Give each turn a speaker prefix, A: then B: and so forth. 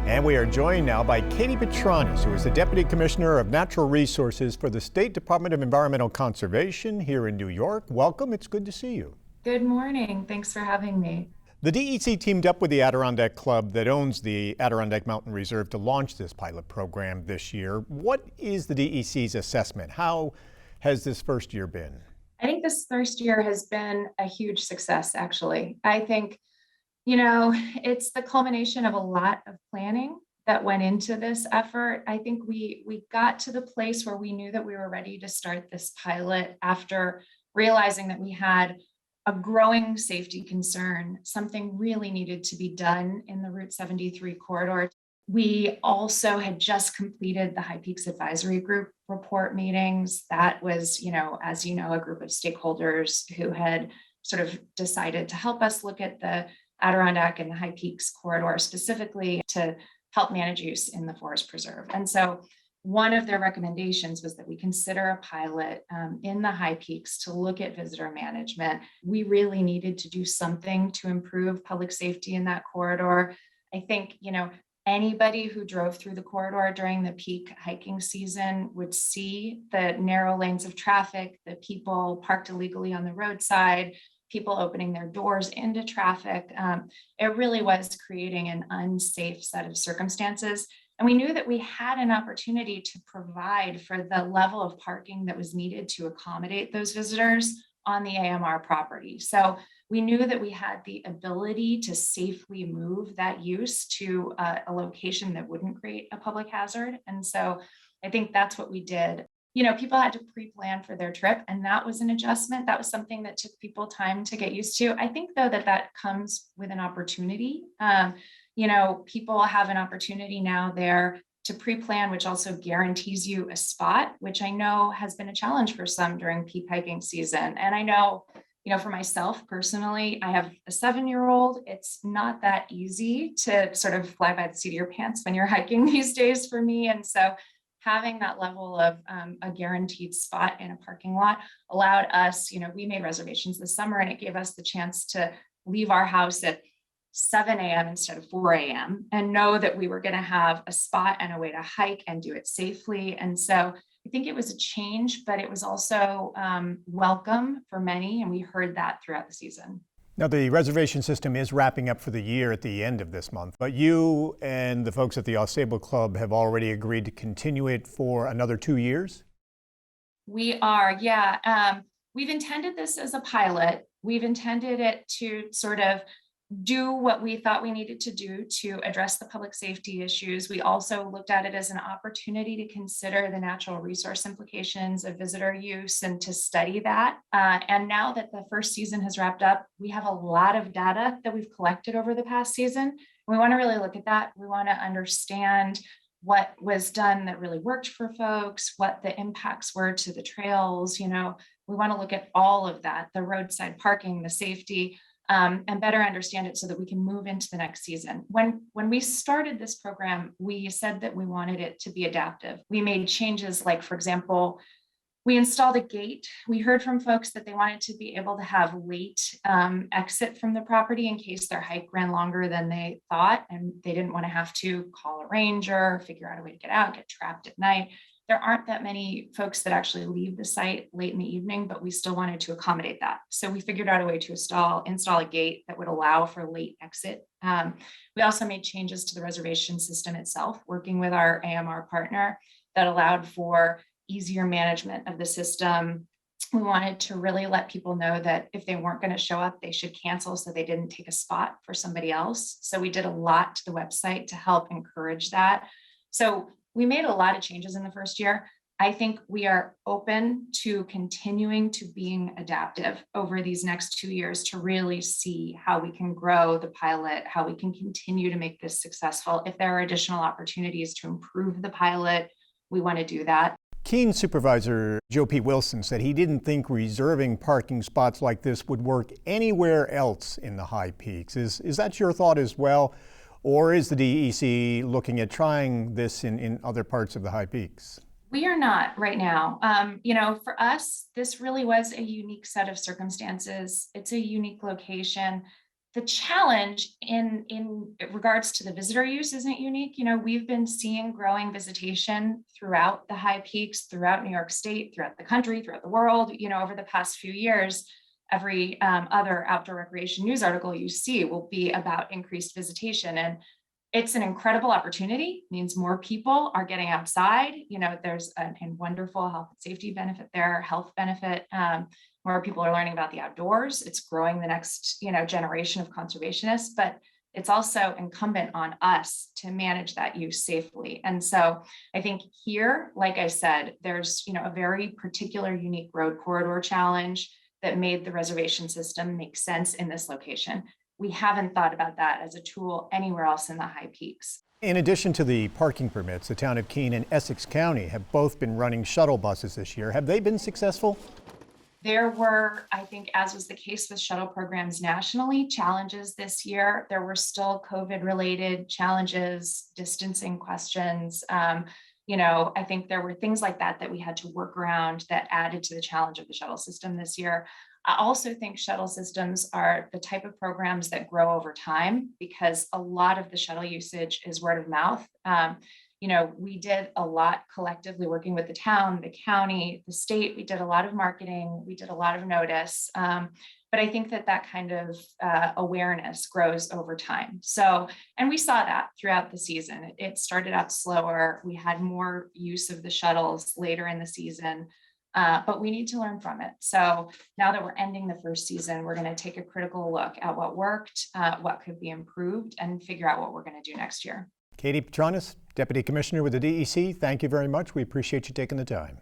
A: And we are joined now by Katie Petranis, who is the Deputy Commissioner of Natural Resources for the State Department of Environmental Conservation here in New York. Welcome. It's good to see you.
B: Good morning. Thanks for having me.
A: The DEC teamed up with the Adirondack Club that owns the Adirondack Mountain Reserve to launch this pilot program this year. What is the DEC's assessment? How has this first year been?
B: I think this first year has been a huge success, actually. I think, it's the culmination of a lot of planning that went into this effort. I think we got to the place where we knew that we were ready to start this pilot after realizing that we had a growing safety concern. Something really needed to be done in the Route 73 corridor. We also had just completed the High Peaks Advisory Group report meetings. That was, as you know, a group of stakeholders who had sort of decided to help us look at the Adirondack and the High Peaks corridor specifically to help manage use in the forest preserve. And so one of their recommendations was that we consider a pilot in the High Peaks to look at visitor management. We really needed to do something to improve public safety in that corridor. I think, anybody who drove through the corridor during the peak hiking season would see the narrow lanes of traffic, the people parked illegally on the roadside, people opening their doors into traffic. It really was creating an unsafe set of circumstances. And we knew that we had an opportunity to provide for the level of parking that was needed to accommodate those visitors on the AMR property. So we knew that we had the ability to safely move that use to a location that wouldn't create a public hazard. And so I think that's what we did. People had to pre-plan for their trip, and that was an adjustment. That was something that took people time to get used to. I think, though, that comes with an opportunity. People have an opportunity now there to pre-plan, which also guarantees you a spot, which I know has been a challenge for some during peak hiking season. And I know, for myself personally, I have a 7-year-old. It's not that easy to sort of fly by the seat of your pants when you're hiking these days for me. And so having that level of a guaranteed spot in a parking lot allowed us, we made reservations this summer, and it gave us the chance to leave our house at 7 a.m. instead of 4 a.m. and know that we were going to have a spot and a way to hike and do it safely. And so I think it was a change, but it was also welcome for many. And we heard that throughout the season.
A: Now, the reservation system is wrapping up for the year at the end of this month, but you and the folks at the Ausable Club have already agreed to continue it for another 2 years?
B: We are, yeah. We've intended this as a pilot. We've intended it to sort of do what we thought we needed to do to address the public safety issues. We also looked at it as an opportunity to consider the natural resource implications of visitor use and to study that. And now that the first season has wrapped up, we have a lot of data that we've collected over the past season. We want to really look at that. We want to understand what was done that really worked for folks, what the impacts were to the trails. We want to look at all of that, the roadside parking, the safety, and better understand it so that we can move into the next season. When we started this program, we said that we wanted it to be adaptive. We made changes like, for example, we installed a gate. We heard from folks that they wanted to be able to have late exit from the property in case their hike ran longer than they thought, and they didn't want to have to call a ranger, figure out a way to get out, get trapped at night. There aren't that many folks that actually leave the site late in the evening, but we still wanted to accommodate that. So we figured out a way to install a gate that would allow for late exit. We also made changes to the reservation system itself, working with our AMR partner, that allowed for easier management of the system. We wanted to really let people know that if they weren't going to show up, they should cancel so they didn't take a spot for somebody else. So we did a lot to the website to help encourage that. So we made a lot of changes in the first year. I think we are open to continuing to being adaptive over these next 2 years to really see how we can grow the pilot, how we can continue to make this successful. If there are additional opportunities to improve the pilot, we want to do that.
A: Keene Supervisor Joe P. Wilson said he didn't think reserving parking spots like this would work anywhere else in the High Peaks. Is that your thought as well? Or is the DEC looking at trying this in other parts of the High Peaks?
B: We are not right now. For us, this really was a unique set of circumstances. It's a unique location. The challenge in regards to the visitor use isn't unique. We've been seeing growing visitation throughout the high peaks, throughout New York State, throughout the country, throughout the world, over the past few years. Every other outdoor recreation news article you see will be about increased visitation. And it's an incredible opportunity. It means more people are getting outside. There's a wonderful health and safety benefit there, health benefit. More people are learning about the outdoors. It's growing the next, generation of conservationists, but it's also incumbent on us to manage that use safely. And so I think here, like I said, there's, a very particular unique road corridor challenge that made the reservation system make sense in this location. We haven't thought about that as a tool anywhere else in the high peaks.
A: In addition to the parking permits, the town of Keene and Essex County have both been running shuttle buses this year. Have they been successful?
B: There were, I think, as was the case with shuttle programs nationally, challenges this year. There were still COVID-related challenges, distancing questions. I think there were things like that we had to work around that added to the challenge of the shuttle system this year. I also think shuttle systems are the type of programs that grow over time because a lot of the shuttle usage is word of mouth. We did a lot collectively working with the town, the county, the state. We did a lot of marketing. We did a lot of notice. But I think that kind of awareness grows over time. So, and we saw that throughout the season. It started out slower. We had more use of the shuttles later in the season, but we need to learn from it. So now that we're ending the first season, we're going to take a critical look at what worked, what could be improved, and figure out what we're going to do next year.
A: Katie Petranis, Deputy Commissioner with the DEC, thank you very much. We appreciate you taking the time.